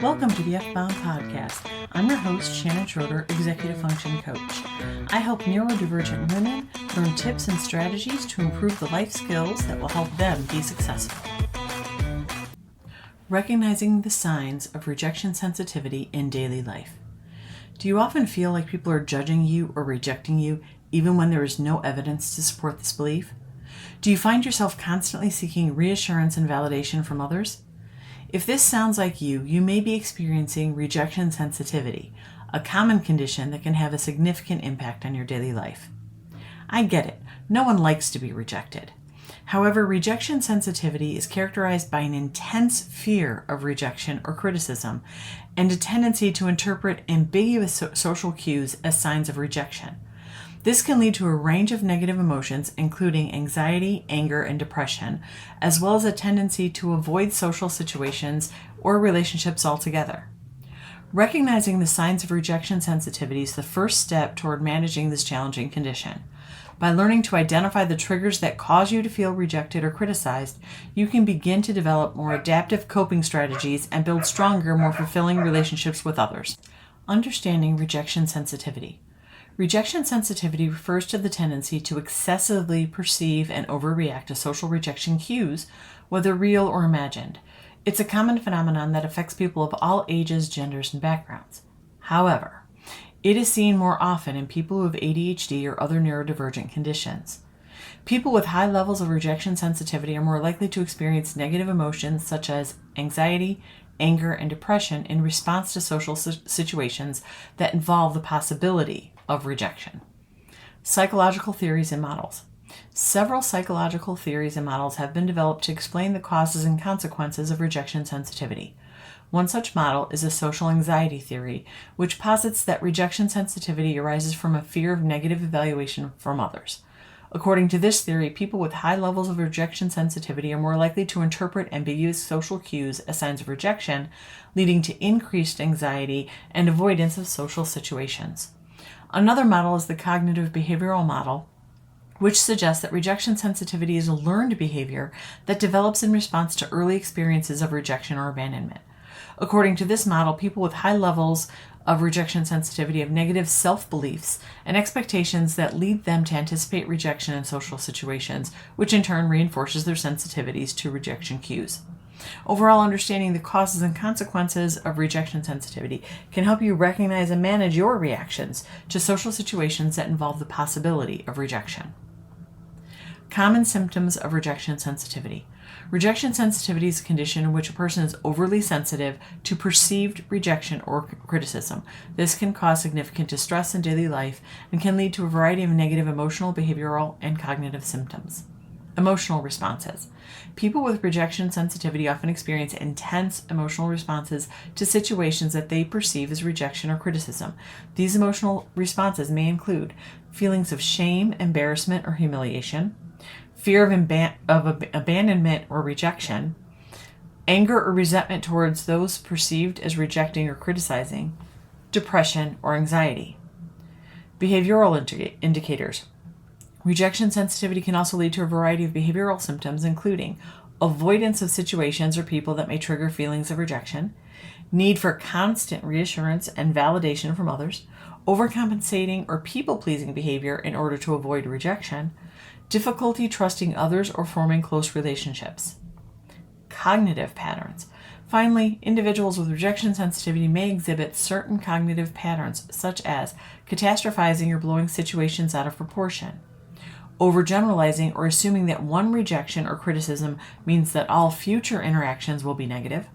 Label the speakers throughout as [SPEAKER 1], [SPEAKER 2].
[SPEAKER 1] Welcome to the F-Bound Podcast. I'm your host, Shannon Schroeder, Executive Function Coach. I help neurodivergent women learn tips and strategies to improve the life skills that will help them be successful. Recognizing the signs of rejection sensitivity in daily life. Do you often feel like people are judging you or rejecting you even when there is no evidence to support this belief? Do you find yourself constantly seeking reassurance and validation from others? If this sounds like you may be experiencing rejection sensitivity, a common condition that can have a significant impact on your daily life. I get it. No one likes to be rejected. However, rejection sensitivity is characterized by an intense fear of rejection or criticism and a tendency to interpret ambiguous social cues as signs of rejection. This can lead to a range of negative emotions, including anxiety, anger, and depression, as well as a tendency to avoid social situations or relationships altogether. Recognizing the signs of rejection sensitivity is the first step toward managing this challenging condition. By learning to identify the triggers that cause you to feel rejected or criticized, you can begin to develop more adaptive coping strategies and build stronger, more fulfilling relationships with others. Understanding rejection sensitivity. Rejection sensitivity refers to the tendency to excessively perceive and overreact to social rejection cues, whether real or imagined. It's a common phenomenon that affects people of all ages, genders, and backgrounds. However, it is seen more often in people who have ADHD or other neurodivergent conditions. People with high levels of rejection sensitivity are more likely to experience negative emotions such as anxiety, anger, and depression in response to social situations that involve the possibility of rejection. Psychological theories and models. Several psychological theories and models have been developed to explain the causes and consequences of rejection sensitivity. One such model is a social anxiety theory, which posits that rejection sensitivity arises from a fear of negative evaluation from others. According to this theory, people with high levels of rejection sensitivity are more likely to interpret ambiguous social cues as signs of rejection, leading to increased anxiety and avoidance of social situations. Another model is the cognitive behavioral model, which suggests that rejection sensitivity is a learned behavior that develops in response to early experiences of rejection or abandonment. According to this model, people with high levels of rejection sensitivity have negative self-beliefs and expectations that lead them to anticipate rejection in social situations, which in turn reinforces their sensitivities to rejection cues. Overall, understanding the causes and consequences of rejection sensitivity can help you recognize and manage your reactions to social situations that involve the possibility of rejection. Common symptoms of rejection sensitivity. Rejection sensitivity is a condition in which a person is overly sensitive to perceived rejection or criticism. This can cause significant distress in daily life and can lead to a variety of negative emotional, behavioral, and cognitive symptoms. Emotional responses. People with rejection sensitivity often experience intense emotional responses to situations that they perceive as rejection or criticism. These emotional responses may include feelings of shame, embarrassment, or humiliation, fear of abandonment or rejection, anger or resentment towards those perceived as rejecting or criticizing, depression or anxiety. Behavioral indicators. Rejection sensitivity can also lead to a variety of behavioral symptoms, including avoidance of situations or people that may trigger feelings of rejection, need for constant reassurance and validation from others, overcompensating or people-pleasing behavior in order to avoid rejection, difficulty trusting others or forming close relationships. Cognitive patterns. Finally, individuals with rejection sensitivity may exhibit certain cognitive patterns, such as catastrophizing or blowing situations out of proportion, overgeneralizing or assuming that one rejection or criticism means that all future interactions will be negative,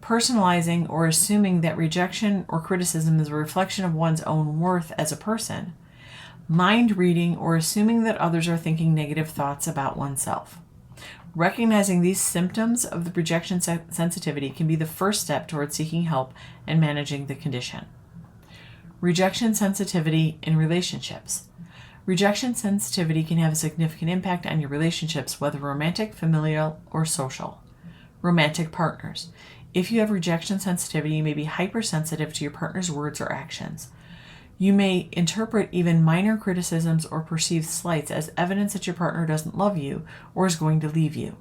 [SPEAKER 1] personalizing or assuming that rejection or criticism is a reflection of one's own worth as a person, mind reading or assuming that others are thinking negative thoughts about oneself. Recognizing these symptoms of the rejection sensitivity can be the first step towards seeking help and managing the condition. Rejection sensitivity in relationships. Rejection sensitivity can have a significant impact on your relationships, whether romantic, familial, or social. Romantic partners. If you have rejection sensitivity, you may be hypersensitive to your partner's words or actions. You may interpret even minor criticisms or perceived slights as evidence that your partner doesn't love you or is going to leave you.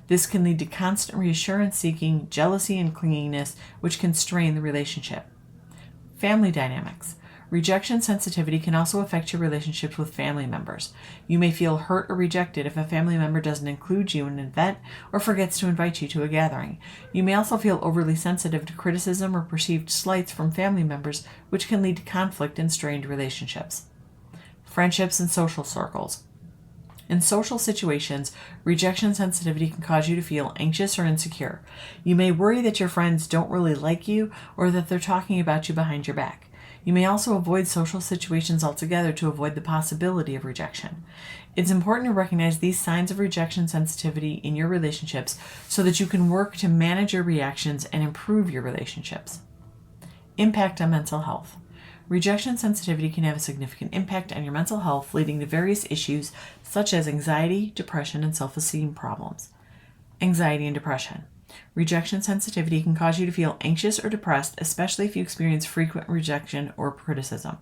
[SPEAKER 1] This can lead to constant reassurance seeking, jealousy, and clinginess, which can strain the relationship. Family dynamics. Rejection sensitivity can also affect your relationships with family members. You may feel hurt or rejected if a family member doesn't include you in an event or forgets to invite you to a gathering. You may also feel overly sensitive to criticism or perceived slights from family members, which can lead to conflict and strained relationships. Friendships and social circles. In social situations, rejection sensitivity can cause you to feel anxious or insecure. You may worry that your friends don't really like you or that they're talking about you behind your back. You may also avoid social situations altogether to avoid the possibility of rejection. It's important to recognize these signs of rejection sensitivity in your relationships so that you can work to manage your reactions and improve your relationships. Impact on mental health. Rejection sensitivity can have a significant impact on your mental health, leading to various issues such as anxiety, depression, and self-esteem problems. Anxiety and depression. Rejection sensitivity can cause you to feel anxious or depressed, especially if you experience frequent rejection or criticism.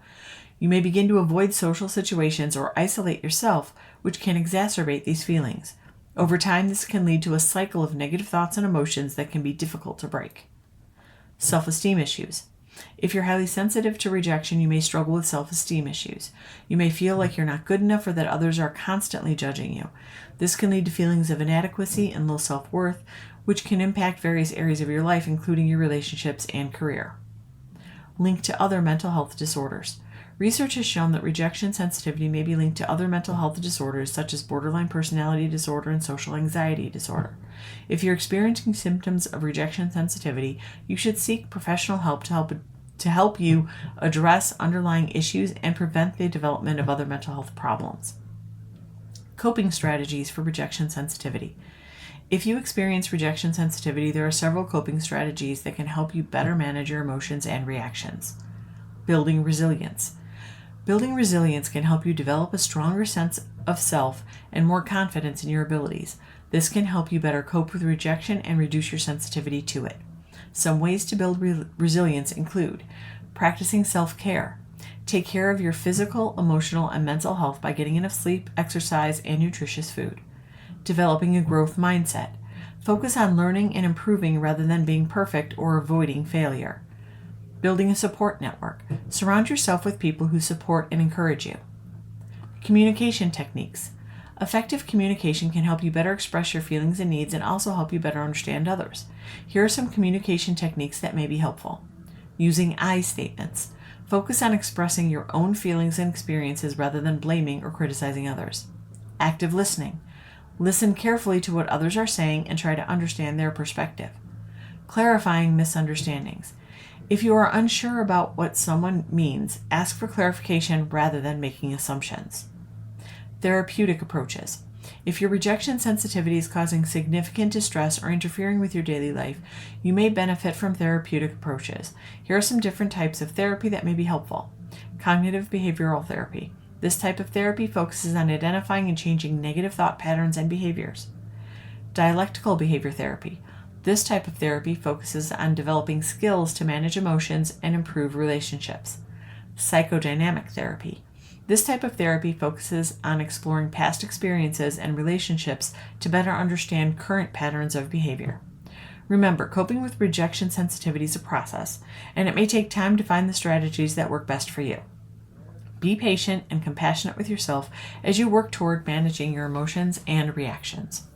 [SPEAKER 1] You may begin to avoid social situations or isolate yourself, which can exacerbate these feelings. Over time, this can lead to a cycle of negative thoughts and emotions that can be difficult to break. Self-esteem issues. If you're highly sensitive to rejection, you may struggle with self-esteem issues. You may feel like you're not good enough or that others are constantly judging you. This can lead to feelings of inadequacy and low self-worth, which can impact various areas of your life, including your relationships and career. Linked to other mental health disorders. Research has shown that rejection sensitivity may be linked to other mental health disorders such as borderline personality disorder and social anxiety disorder. If you're experiencing symptoms of rejection sensitivity, you should seek professional help to help you address underlying issues and prevent the development of other mental health problems. Coping strategies for rejection sensitivity. If you experience rejection sensitivity, there are several coping strategies that can help you better manage your emotions and reactions. Building resilience. Building resilience can help you develop a stronger sense of self and more confidence in your abilities. This can help you better cope with rejection and reduce your sensitivity to it. Some ways to build resilience include practicing self-care. Take care of your physical, emotional, and mental health by getting enough sleep, exercise, and nutritious food. Developing a growth mindset. Focus on learning and improving rather than being perfect or avoiding failure. Building a support network. Surround yourself with people who support and encourage you. Communication techniques. Effective communication can help you better express your feelings and needs and also help you better understand others. Here are some communication techniques that may be helpful. Using I statements. Focus on expressing your own feelings and experiences rather than blaming or criticizing others. Active listening. Listen carefully to what others are saying and try to understand their perspective. Clarifying misunderstandings. If you are unsure about what someone means, ask for clarification rather than making assumptions. Therapeutic approaches. If your rejection sensitivity is causing significant distress or interfering with your daily life, you may benefit from therapeutic approaches. Here are some different types of therapy that may be helpful. Cognitive behavioral therapy. This type of therapy focuses on identifying and changing negative thought patterns and behaviors. Dialectical behavior therapy. This type of therapy focuses on developing skills to manage emotions and improve relationships. Psychodynamic therapy. This type of therapy focuses on exploring past experiences and relationships to better understand current patterns of behavior. Remember, coping with rejection sensitivity is a process, and it may take time to find the strategies that work best for you. Be patient and compassionate with yourself as you work toward managing your emotions and reactions.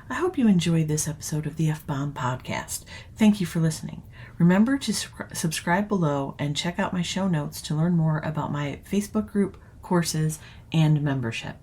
[SPEAKER 1] I hope you enjoyed this episode of the F-Bomb podcast. Thank you for listening. Remember to subscribe below and check out my show notes to learn more about my Facebook group, courses, and membership.